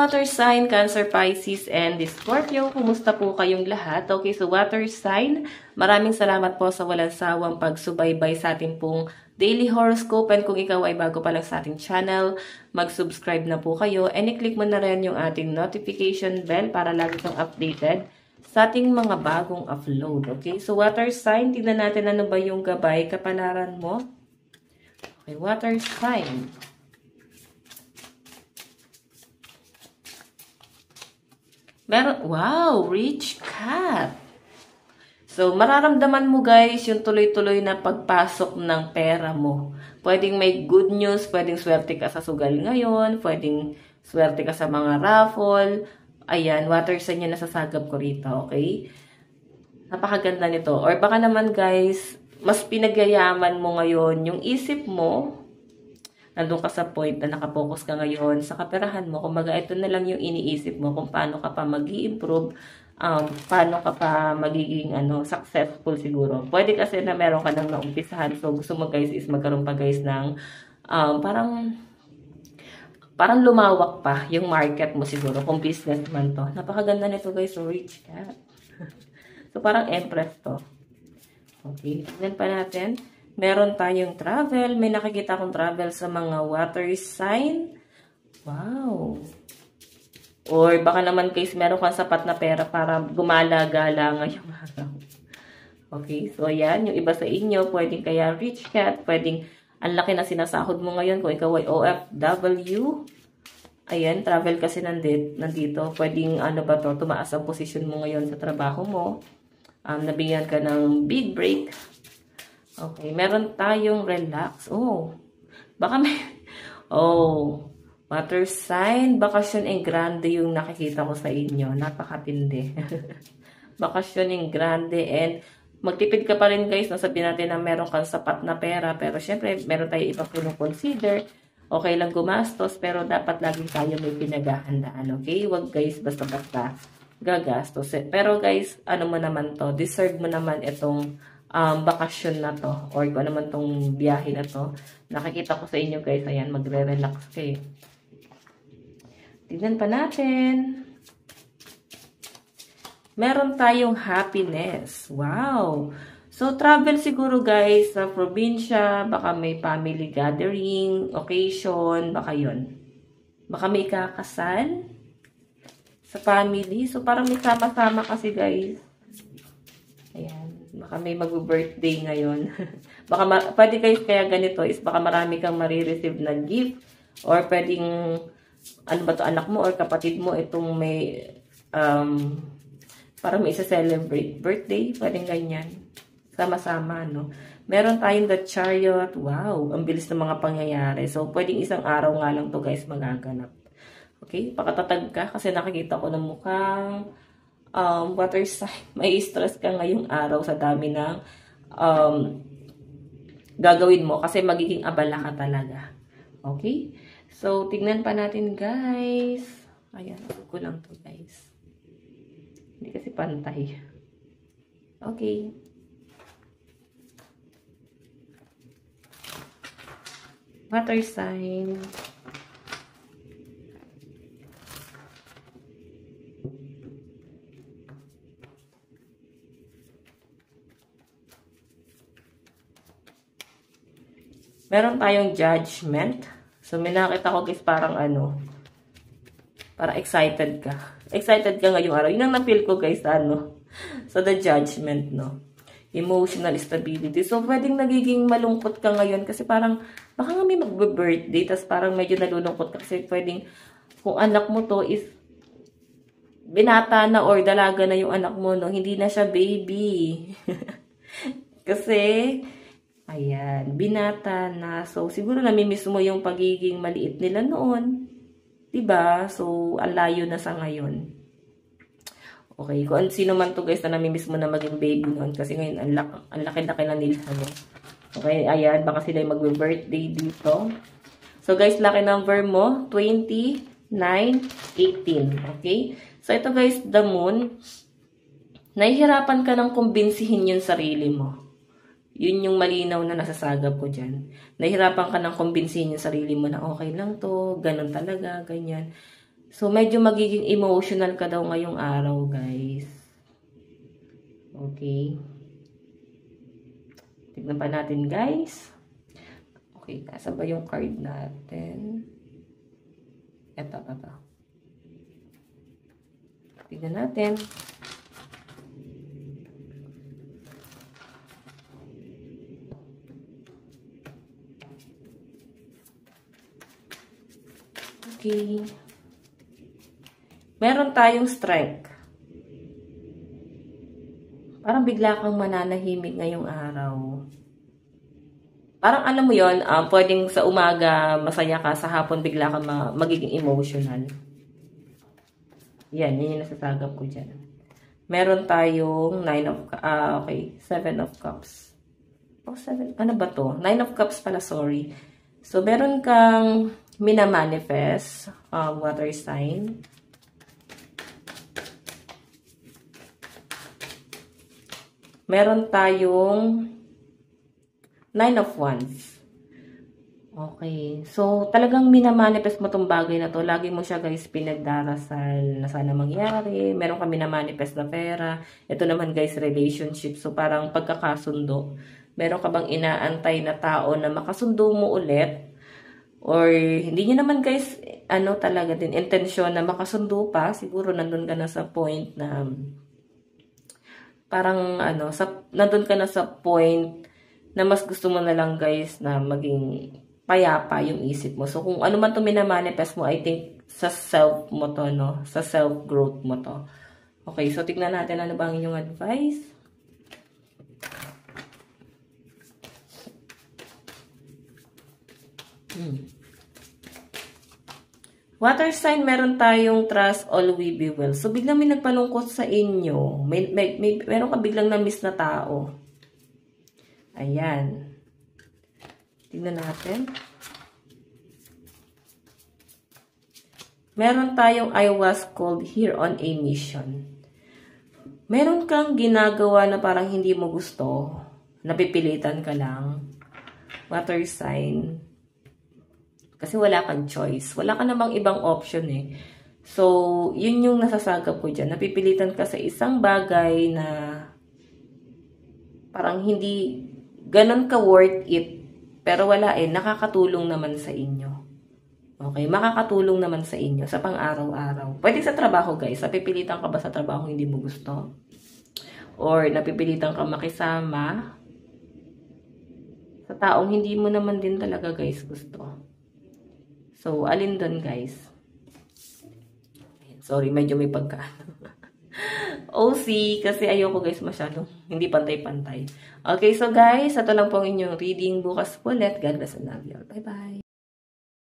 water sign, Cancer, Pisces, and Scorpio, kumusta po kayong lahat? Okay, so water sign, maraming salamat po sa walang sawang pagsubaybay sa ating pong daily horoscope. And kung ikaw ay bago pa lang sa ating channel, mag-subscribe na po kayo. And i-click mo na rin yung ating notification bell para lagi kang updated sa ating mga bagong upload. Okay, so water sign, tignan natin ano ba yung gabay, kapalaran mo. Okay, water sign. Wow, rich cat. So, mararamdaman mo guys yung tuloy-tuloy na pagpasok ng pera mo. Pwedeng may good news, pwedeng swerte ka sa sugal ngayon, pwedeng swerte ka sa mga raffle. Ayan, water sign yung nasasagap ko rito, okay? Napakaganda nito. Or baka naman guys, mas pinagyayaman mo ngayon yung isip mo. Nandun ka sa point na nakapokus ka ngayon sa kaperahan mo. Kumbaga, ito na lang yung iniisip mo kung paano ka pa mag-i-improve, paano ka pa magiging successful siguro. Pwede kasi na meron ka nang naumpisahan. So, gusto mo guys is magkaroon pa guys ng parang lumawak pa yung market mo siguro kung business man to. Napakaganda nito guys. So, rich cat. So, parang empress to. Okay. Tignan pa natin. Meron tayong travel. May nakikita akong travel sa mga water sign. Wow. Or baka naman guys, meron kang sapat na pera para gumala-gala ngayong araw. Okay, so ayan. Yung iba sa inyo, pwedeng kaya rich cat. Pwedeng ang laki na sinasahod mo ngayon kung ikaw ay OFW. Ayan, travel kasi nandito. Pwedeng tumaas ang posisyon mo ngayon sa trabaho mo. Nabigyan ka ng big break. Okay, meron tayong relax. Oh, baka may... Oh, water sign, bakasyon en grande yung nakikita ko sa inyo. Napakatindi. Bakasyon en grande and magtipid ka pa rin guys. Sabihin natin na meron kang sapat na pera. Pero syempre, meron tayo ibang consider. Okay lang gumastos, pero dapat lagi tayo may pinaghahandaan. Okay? Huwag guys, basta-basta gagastos. Pero guys, ano mo naman to? Deserve mo naman itong bakasyon na to or kung ano man tong biyahe na to. Nakikita ko sa inyo guys, ayan, magre-relax kayo. Tignan pa natin. Meron tayong happiness. Wow! So, travel siguro guys sa probinsya, baka may family gathering, occasion, baka yun. Baka may kakasal sa family. So, parang may sama-sama kasi guys. Ayan. Baka may mag-birthday ngayon. Baka pwede guys kaya ganito is baka marami kang marireceive na gift or pwedeng anak mo or kapatid mo itong may para may isa-celebrate birthday. Pwedeng ganyan. Sama-sama, no? Meron tayong the chariot. Wow! Ang bilis ng mga pangyayari. So, pwedeng isang araw nga lang to guys magaganap. Okay? Pakatatag ka kasi nakikita ko ng mukhang water sign, may stress ka ngayong araw sa dami ng gagawin mo kasi magiging abala ka talaga. Okay? So, tignan pa natin guys. Ayan, ko lang to guys. Hindi kasi pantay. Okay. Water sign. Meron tayong judgment. So, may nakita ko guys parang parang excited ka. Excited ka ngayong araw. Yun ang na-feel ko guys so, the judgment, no? Emotional stability. So, pwedeng nagiging malungkot ka ngayon kasi parang, baka nga may mag-birthday, tapos parang medyo nalulungkot ka kasi pwedeng, kung anak mo to is, binata na or dalaga na yung anak mo, no? Hindi na siya baby. Kasi, ayan, binata na. So, siguro namimiss mo yung pagiging maliit nila noon. Diba? So, ang layo na sa ngayon. Okay, kung sino man to guys na namimiss mo na maging baby noon. Kasi ngayon, ang laki-laki na nila. Okay, ayan, baka sila yung mag-birthday dito. So, guys, lucky number mo, 20, 9, 18. Okay? So, ito guys, the moon. Nahihirapan ka ng kumbinsihin yung sarili mo. Yun yung malinaw na nasasagap ko dyan. Nahihirapan ka ng kumbinsihin yung sarili mo na okay lang to, ganun talaga, ganyan. So, medyo magiging emotional ka daw ngayong araw, guys. Okay. Tignan pa natin, guys. Okay, nasa ba yung card natin? Ito. Tignan natin. Okay. Meron tayong strength. Parang bigla kang mananahimik ngayong araw. Parang alam mo yon, pwedeng sa umaga masaya ka, sa hapon bigla kang magiging emotional. Yan yung nasasagap ko dyan. Meron tayong 7 of Cups. Oh, 7. Ano ba to? 9 of Cups pala, sorry. So, meron kang minamanifest, water sign. Meron tayong 9 of Wands. Okay. So, talagang minamanifest mo tong bagay na to. Lagi mo siya, guys, pinagdarasal na sana mangyari. Meron ka minamanifest na pera. Ito naman, guys, relationship. So, parang pagkakasundo. Meron ka bang inaantay na tao na makasundo mo ulit? Or, hindi nyo naman, guys, talaga din, intensyon na makasundo pa. Siguro, nandun ka na sa point na parang nandun ka na sa point na mas gusto mo na lang, guys, na maging payapa yung isip mo. So, kung ano man to minamanifest mo, I think sa self mo to, no? Sa self-growth mo to. Okay, so tignan natin ano ba ang inyong advice. Water sign, meron tayong trust, all will be well. So, biglang may nagpalungkot sa inyo. Meron ka biglang na-miss na tao. Ayan. Tingnan natin. Meron tayong I was called here on a mission. Meron kang ginagawa na parang hindi mo gusto. Napipilitan ka lang. Water sign. Kasi wala kang choice. Wala ka namang ibang option eh. So, yun yung nasasagap ko dyan. Napipilitan ka sa isang bagay na parang hindi ganon ka worth it. Pero wala eh. Nakakatulong naman sa inyo. Okay? Makakatulong naman sa inyo sa pang-araw-araw. Pwede sa trabaho, guys. Napipilitan ka ba sa trabaho hindi mo gusto? Or napipilitan ka makisama sa taong hindi mo naman din talaga, guys, gusto? So, alin doon, guys? Sorry, medyo may pagka. OC, kasi ayoko, guys, masyado. Hindi pantay-pantay. Okay, so guys, ito lang po ang inyong reading. Bukas ulit. God bless and love you. Bye-bye.